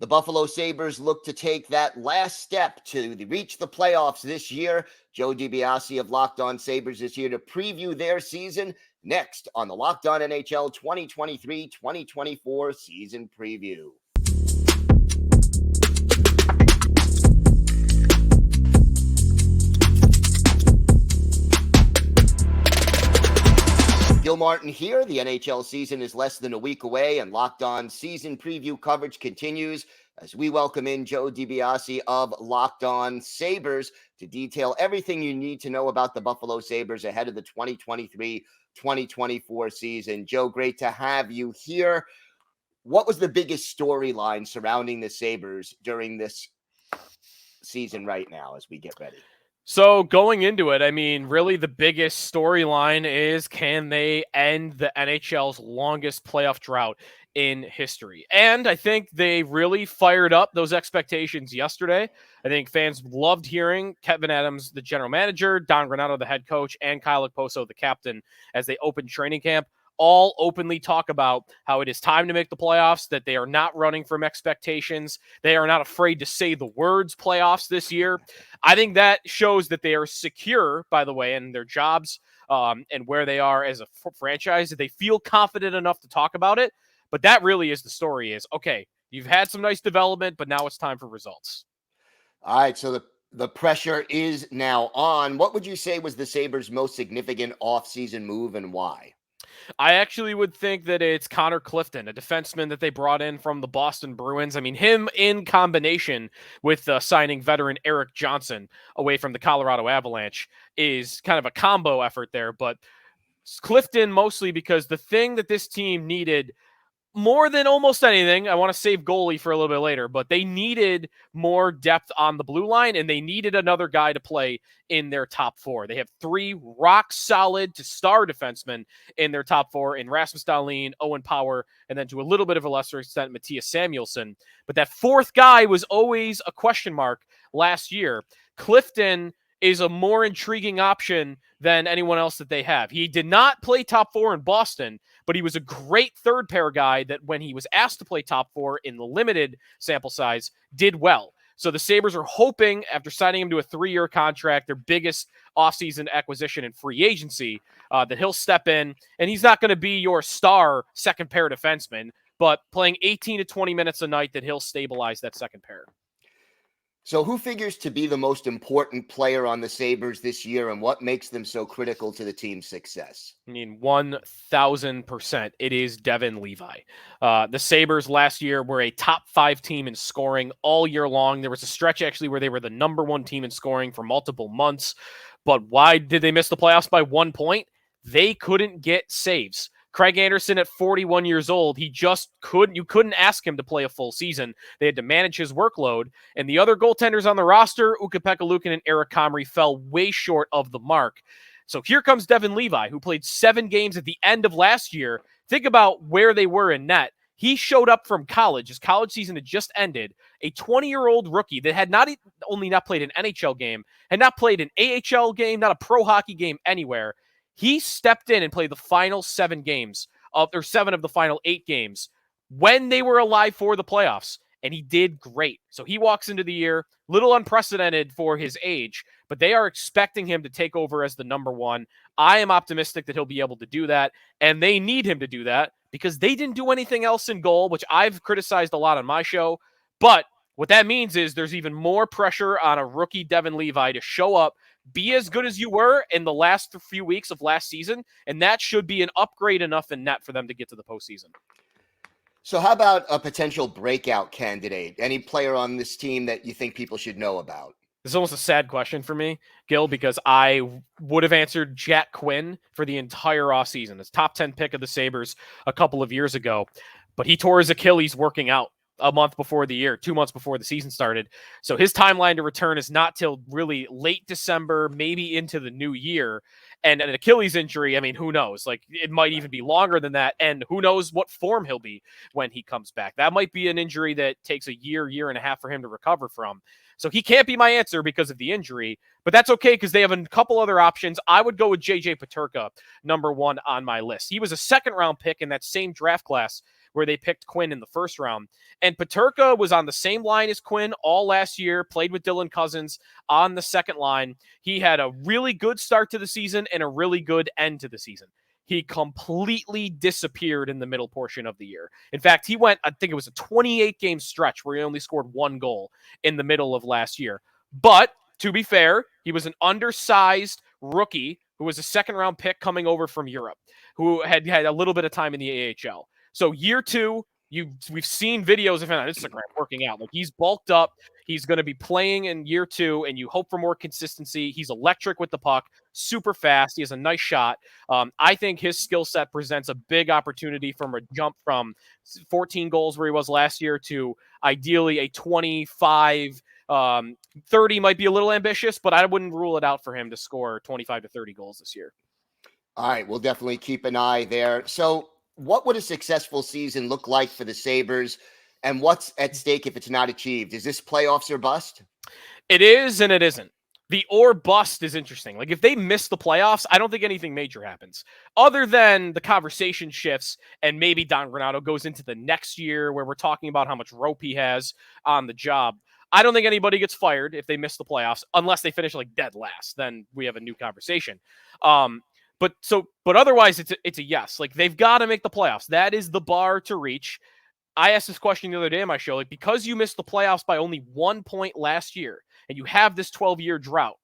The Buffalo Sabres look to take that last step to reach the playoffs this year. Joe DiBiase of Locked On Sabres is here to preview their season next on the Locked On NHL 2023-2024 Season Preview. Gil Martin here. The NHL season is less than a week away, and Locked On Season Preview coverage continues as we welcome in Joe DiBiase of Locked On Sabres to detail everything you need to know about the Buffalo Sabres ahead of the 2023-2024 season. Joe, great to have you here. What was the biggest storyline surrounding the Sabres during this season right now as we get ready? So going into it, I mean, really the biggest storyline is, can they end the NHL's longest playoff drought in history? And I think they really fired up those expectations yesterday. I think fans loved hearing Kevin Adams, the general manager, Don Granato, the head coach, and Kyle Okposo, the captain, as they opened training camp, all openly talk about how it is time to make the playoffs, that they are not running from expectations. They are not afraid to say the words playoffs this year. I think that shows that they are secure, by the way, in their jobs and where they are as a franchise. They feel confident enough to talk about it. But that really is the story is, okay, you've had some nice development, but now it's time for results. All right, so the pressure is now on. What would you say was the Sabres' most significant offseason move and why? I actually would think that it's Connor Clifton, a defenseman that they brought in from the Boston Bruins. I mean, him in combination with signing veteran Eric Johnson away from the Colorado Avalanche is kind of a combo effort there. But Clifton mostly because the thing that this team needed more than almost anything, I want to save goalie for a little bit later, but they needed more depth on the blue line, and they needed another guy to play in their top four. They have three rock-solid to star defensemen in their top four in Rasmus Dahlin, Owen Power, and then to a little bit of a lesser extent, Mattias Samuelsson. But that fourth guy was always a question mark last year. Clifton is a more intriguing option than anyone else that they have. He did not play top four in Boston, but he was a great third pair guy that when he was asked to play top four in the limited sample size, did well. So the Sabres are hoping, after signing him to a 3-year contract, their biggest offseason acquisition in free agency, that he'll step in, and he's not going to be your star second pair defenseman, but playing 18 to 20 minutes a night, that he'll stabilize that second pair. So who figures to be the most important player on the Sabres this year, and what makes them so critical to the team's success? I mean, 1,000%. It is Devin Levi. The Sabres last year were a top 5 team in scoring all year long. There was a stretch actually where they were the number 1 team in scoring for multiple months. But why did they miss the playoffs by 1 point? They couldn't get saves. Craig Anderson at 41 years old, you couldn't ask him to play a full season. They had to manage his workload. And the other goaltenders on the roster, Ukko-Pekka Luukkonen and Eric Comrie, fell way short of the mark. So here comes Devin Levi, who played 7 games at the end of last year. Think about where they were in net. He showed up from college. His college season had just ended. A 20-year-old rookie that had not played an NHL game, had not played an AHL game, not a pro hockey game anywhere. He stepped in and played the final 7 of the final 8 games when they were alive for the playoffs, and he did great. So he walks into the year, little unprecedented for his age, but they are expecting him to take over as the number 1. I am optimistic that he'll be able to do that, and they need him to do that because they didn't do anything else in goal, which I've criticized a lot on my show. But what that means is there's even more pressure on a rookie Devin Levi to show up, be as good as you were in the last few weeks of last season, and that should be an upgrade enough in net for them to get to the postseason. So how about a potential breakout candidate? Any player on this team that you think people should know about? This is almost a sad question for me, Gil, because I would have answered Jack Quinn for the entire offseason. His top 10 pick of the Sabres a couple of years ago, but he tore his Achilles working out a month before the year, 2 months before the season started. So his timeline to return is not till really late December, maybe into the new year. And an Achilles injury, I mean, who knows? Like, it might even be longer than that. And who knows what form he'll be when he comes back. That might be an injury that takes a year and a half for him to recover from. So he can't be my answer because of the injury, but that's okay because they have a couple other options. I would go with JJ Peterka, number 1 on my list. He was a second-round pick in that same draft class where they picked Quinn in the first round. And Peterka was on the same line as Quinn all last year, played with Dylan Cousins on the second line. He had a really good start to the season and a really good end to the season. He completely disappeared in the middle portion of the year. In fact, he went, I think it was a 28-game stretch where he only scored 1 goal in the middle of last year. But to be fair, he was an undersized rookie who was a second-round pick coming over from Europe, who had a little bit of time in the AHL. So year 2, we've seen videos of him on Instagram working out. Like, he's bulked up. He's going to be playing in year 2, and you hope for more consistency. He's electric with the puck, super fast. He has a nice shot. I think his skill set presents a big opportunity from a jump from 14 goals where he was last year to ideally a 25. 30 might be a little ambitious, but I wouldn't rule it out for him to score 25 to 30 goals this year. All right, we'll definitely keep an eye there. So what would a successful season look like for the Sabres, and what's at stake if it's not achieved? Is this playoffs or bust? It is and it isn't. The or bust is interesting. Like, if they miss the playoffs, I don't think anything major happens other than the conversation shifts and maybe Don Granato goes into the next year where we're talking about how much rope he has on the job. I don't think anybody gets fired if they miss the playoffs unless they finish like dead last. Then we have a new conversation. But otherwise it's a yes. Like, they've got to make the playoffs. That is the bar to reach. I asked this question the other day on my show, like, because you missed the playoffs by only 1 point last year and you have this 12-year drought,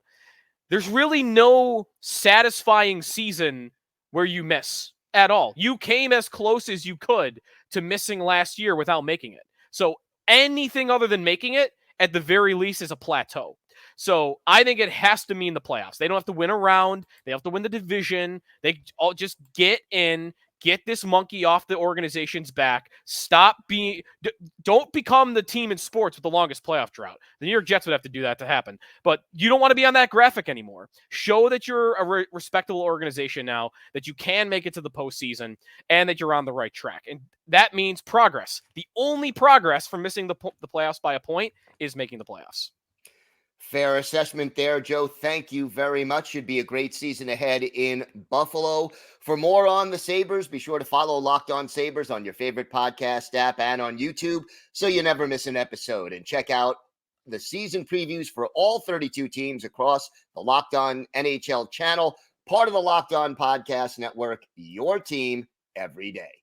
there's really no satisfying season where you miss at all. You came as close as you could to missing last year without making it. So anything other than making it, at the very least, is a plateau. So I think it has to mean the playoffs. They don't have to win a round. They have to win the division. They all just get in, get this monkey off the organization's back. Don't become the team in sports with the longest playoff drought. The New York Jets would have to do that to happen. But you don't want to be on that graphic anymore. Show that you're a respectable organization now, that you can make it to the postseason, and that you're on the right track. And that means progress. The only progress from missing the playoffs by a point is making the playoffs. Fair assessment there, Joe. Thank you very much. Should be a great season ahead in Buffalo. For more on the Sabres, be sure to follow Locked On Sabres on your favorite podcast app and on YouTube so you never miss an episode. And check out the season previews for all 32 teams across the Locked On NHL channel, part of the Locked On Podcast Network, your team every day.